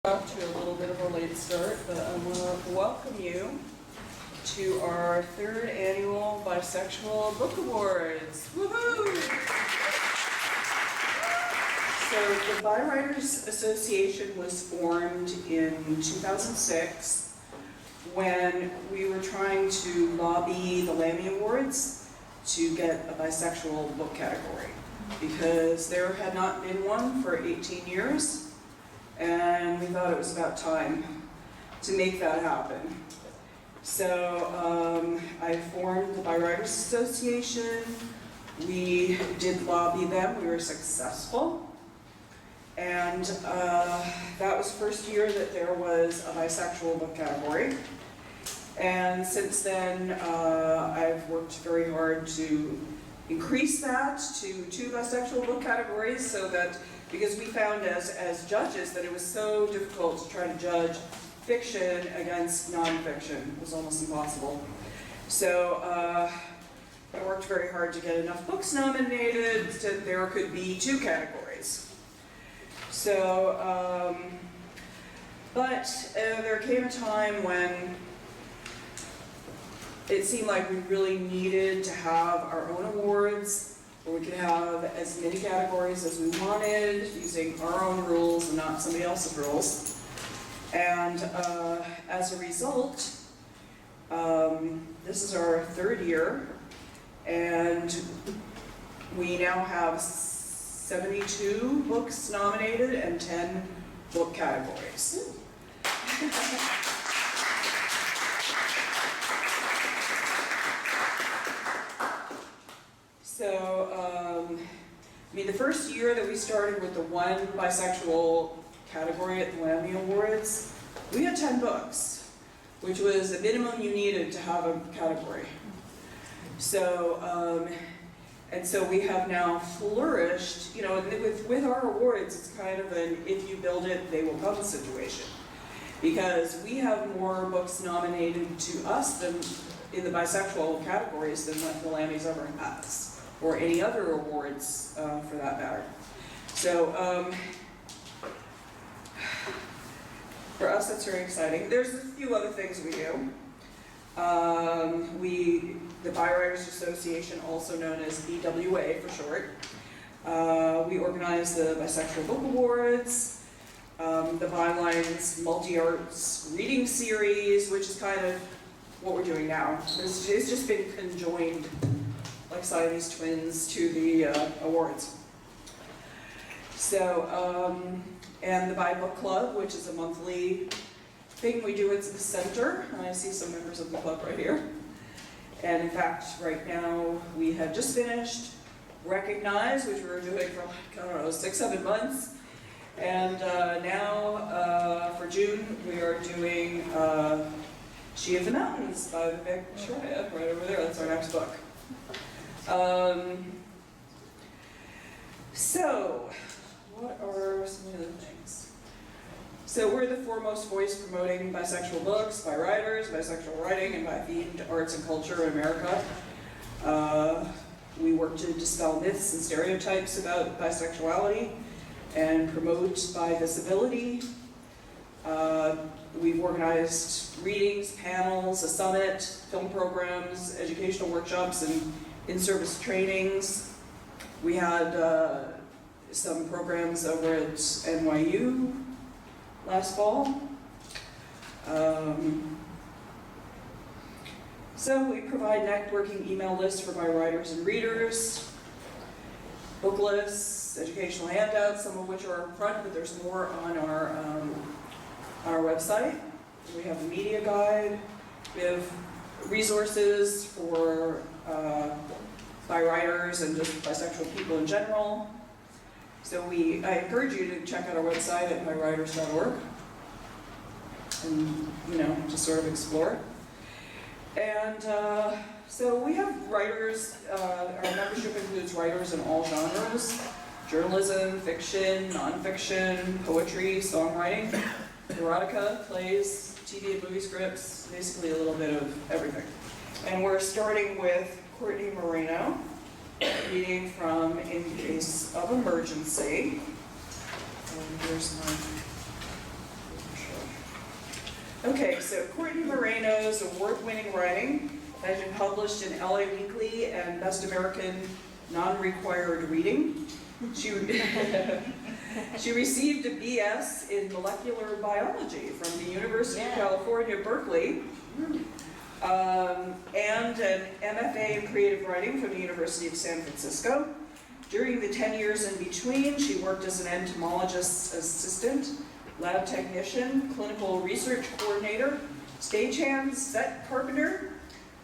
Off to a little bit of a late start, but I want to welcome you to our third annual Bisexual Book Awards. Woohoo! So the Bi Writers Association was formed in 2006 when we were trying to lobby the Lammy Awards to get a bisexual book category, because there had not been one for 18 years. And we thought it was about time to make that happen. So I formed the Bi Writers Association. We did lobby them. We were successful. And that was the first year that there was a bisexual book category. And since then, I've worked very hard to increase that to 2 bisexual book categories, so that because we found as judges that it was so difficult to try to judge fiction against nonfiction. It was almost impossible. So I worked very hard to get enough books nominated that there could be 2 categories. So, but there came a time when it seemed like we really needed to have our own awards, where we could have as many categories as we wanted, using our own rules and not somebody else's rules. And as a result, this is our 3rd year, and we now have 72 books nominated and 10 book categories. So, I mean, the first year that we started with the 1 bisexual category at the Lammy Awards, we had 10 books, which was the minimum you needed to have a category. So, and so we have now flourished, you know, with our awards, it's kind of an if you build it, they will come situation. Because we have more books nominated to us than in the bisexual categories than what the Lammys ever has, or any other awards for that matter. So for us, that's very exciting. There's a few other things we do. The Bi Writers Association, also known as BWA for short, we organize the Bisexual Book Awards, the Byline's Multi-Arts Reading Series, which is kind of what we're doing now. It's just been conjoined like Siamese twins to the awards. So, and the Bi Book Club, which is a monthly thing we do at the center. And I see some members of the club right here. And in fact, right now, we have just finished Recognize, which we were doing for, like, I don't know, 6-7 months. And now, for June, we are doing She of the Mountains by Bisexual, right over there. That's our next book. So, what are some of the things? So we're the foremost voice promoting bisexual books, by writers, bisexual writing, and by themed arts and culture in America. We work to dispel myths and stereotypes about bisexuality and promote bi visibility. We've organized readings, panels, a summit, film programs, educational workshops, and in-service trainings. We had some programs over at NYU last fall. So we provide networking email lists for bi writers and readers, book lists, educational handouts, some of which are up front, but there's more on our website. We have a media guide. We have resources for bi writers and just bisexual people in general. So I encourage you to check out our website at biwriters.org and, you know, just sort of explore it. And so we have writers, our membership includes writers in all genres: journalism, fiction, nonfiction, poetry, songwriting, erotica, plays, TV and movie scripts, basically a little bit of everything. And we're starting with Courtney Moreno, reading from In Case of Emergency. And here's my Okay, so Courtney Moreno's award-winning writing has been published in LA Weekly and Best American Non-Required Reading. She received a BS in molecular biology from the University of California, Berkeley, and an MFA in creative writing from the University of San Francisco. During the 10 years in between, she worked as an entomologist's assistant, lab technician, clinical research coordinator, stagehand, set carpenter,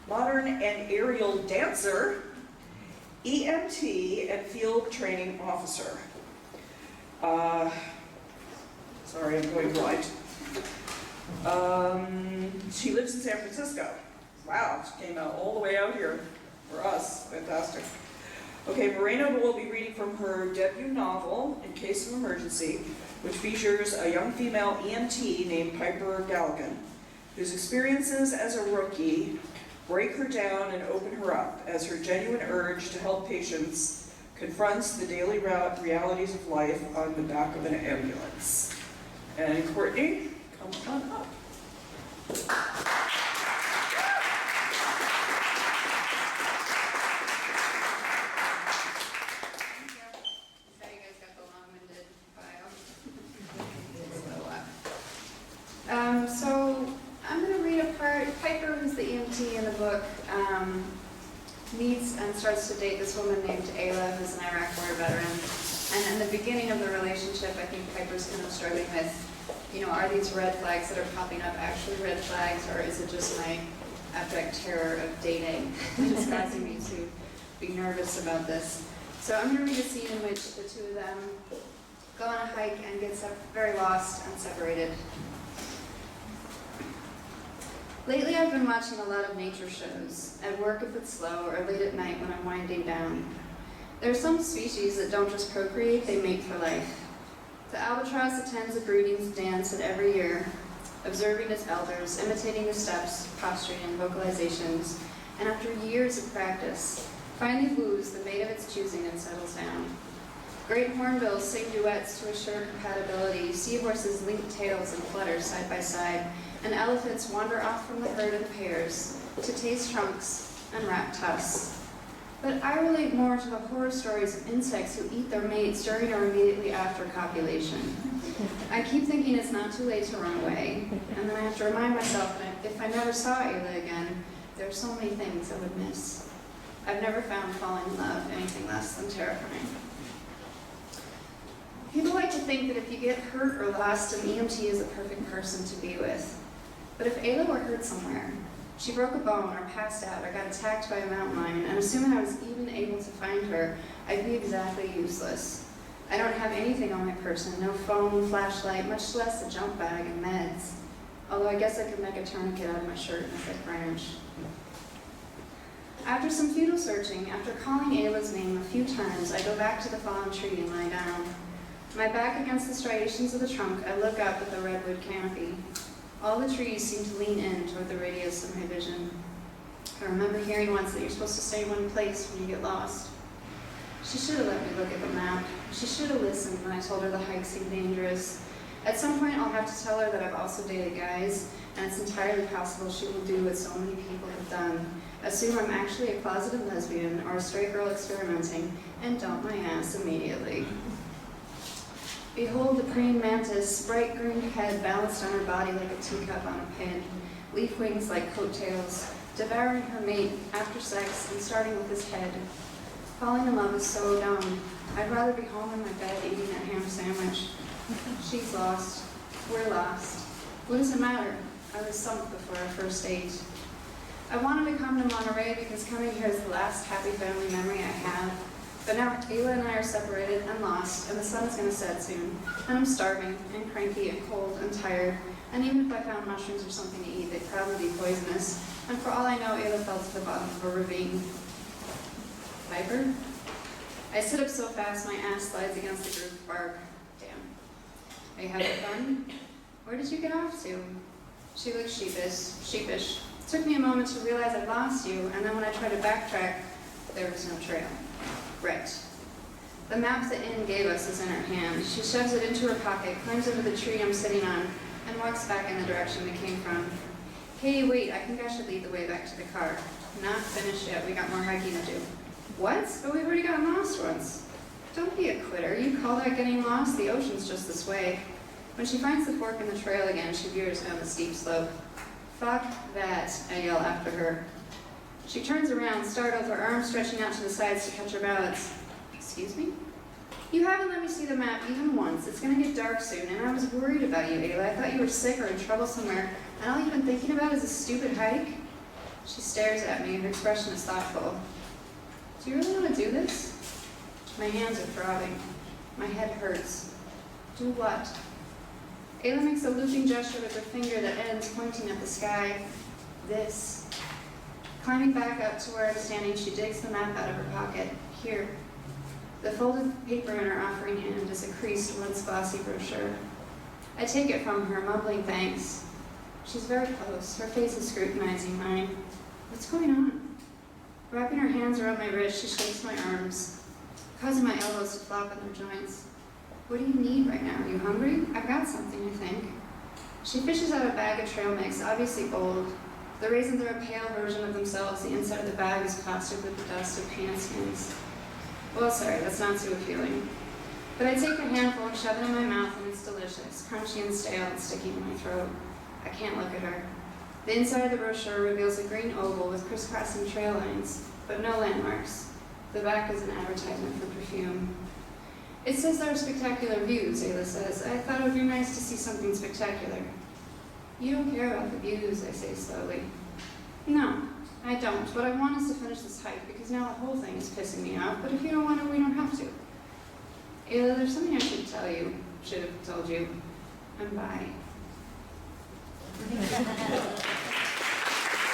modern and aerial dancer, EMT, and field training officer. Sorry, I'm going blind. She lives in San Francisco. Wow, she came out all the way out here for us. Fantastic. Okay, Moreno will be reading from her debut novel, In Case of Emergency, which features a young female EMT named Piper Galligan, whose experiences as a rookie break her down and open her up as her genuine urge to help patients confronts the daily realities of life on the back of an ambulance. And Courtney, come on up. So I'm going to read a part. Piper, who's the EMT in the book, meets and starts to date this woman named Ayla, who's an Iraq War veteran. And in the beginning of the relationship, I think Piper's kind of struggling with, are these red flags that are popping up actually red flags, or is it just my abject terror of dating that is causing me to be nervous about this? So I'm going to read a scene in which the two of them go on a hike and get very lost and separated. Lately I've been watching a lot of nature shows, at work if it's slow, or late at night when I'm winding down. There are some species that don't just procreate, they mate for life. The albatross attends a breeding dance at every year, observing its elders, imitating the steps, posturing, and vocalizations, and after years of practice, finally woos the mate of its choosing and settles down. Great hornbills sing duets to assure compatibility, seahorses link tails and flutter side by side, and elephants wander off from the herd in pairs to taste trunks and wrap tusks. But I relate more to the horror stories of insects who eat their mates during or immediately after copulation. I keep thinking it's not too late to run away, and then I have to remind myself that if I never saw Ayla again, there are so many things I would miss. I've never found falling in love anything less than terrifying. People like to think that if you get hurt or lost, an EMT is the perfect person to be with. But if Ayla were hurt somewhere, she broke a bone or passed out or got attacked by a mountain lion, and assuming I was even able to find her, I'd be exactly useless. I don't have anything on my person, no phone, flashlight, much less a jump bag and meds. Although I guess I could make a tourniquet out of my shirt in a thick branch. After some futile searching, after calling Ayla's name a few times, I go back to the fallen tree and lie down. My back against the striations of the trunk, I look up at the redwood canopy. All the trees seem to lean in toward the radius of my vision. I remember hearing once that you're supposed to stay in one place when you get lost. She should have let me look at the map. She should have listened when I told her the hike seemed dangerous. At some point, I'll have to tell her that I've also dated guys, and it's entirely possible she will do what so many people have done. Assume I'm actually a closeted lesbian or a straight girl experimenting, and dump my ass immediately. Behold the praying mantis, bright green head balanced on her body like a teacup on a pin, leaf wings like coattails, devouring her mate after sex and starting with his head. Falling in love is so dumb. I'd rather be home in my bed eating a ham sandwich. She's lost. We're lost. What does it matter? I was sunk before our first date. I wanted to come to Monterey because coming here is the last happy family memory I have. But now Ayla and I are separated and lost, and the sun's going to set soon. And I'm starving, and cranky, and cold, and tired. And even if I found mushrooms or something to eat, they'd probably be poisonous. And for all I know, Ayla fell to the bottom of a ravine. Piper? I sit up so fast my ass slides against the groove bark. Damn. Are you having fun? Where did you get off to? She looked sheepish. It took me a moment to realize I'd lost you, and then when I tried to backtrack, there was no trail. Right. The map the inn gave us is in her hand. She shoves it into her pocket, climbs into the tree I'm sitting on, and walks back in the direction we came from. Hey, wait, I think I should lead the way back to the car. Not finished yet, we got more hiking to do. What? But we've already gotten lost once. Don't be a quitter, you call that getting lost? The ocean's just this way. When she finds the fork in the trail again, she veers down the steep slope. Fuck that, I yell after her. She turns around, startled, her arms stretching out to the sides to catch her balance. Excuse me? You haven't let me see the map even once. It's gonna get dark soon, and I was worried about you, Ayla. I thought you were sick or in trouble somewhere, and all you've been thinking about is a stupid hike? She stares at me, her expression is thoughtful. Do you really want to do this? My hands are throbbing. My head hurts. Do what? Ayla makes a looping gesture with her finger that ends pointing at the sky. This. Climbing back up to where I'm standing, she digs the map out of her pocket. Here. The folded paper in her offering hand is a creased, once glossy brochure. I take it from her, mumbling thanks. She's very close. Her face is scrutinizing mine. What's going on? Wrapping her hands around my wrist, she shakes my arms, causing my elbows to flop in their joints. What do you need right now? Are you hungry? I've got something, I think. She fishes out a bag of trail mix, obviously bold. The raisins are a pale version of themselves. The inside of the bag is plastered with the dust of peanut skins. Well, sorry, that's not too appealing. But I take a handful and shove it in my mouth, and it's delicious, crunchy and stale and sticky in my throat. I can't look at her. The inside of the brochure reveals a green oval with crisscrossing trail lines, but no landmarks. The back is an advertisement for perfume. It says there are spectacular views, Ayla says. I thought it would be nice to see something spectacular. You don't care about the views, I say slowly. No, I don't. What I want is to finish this hike, because now the whole thing is pissing me off, but if you don't want to, we don't have to. Ayla, there's something I should tell you. Should have told you. I'm bi.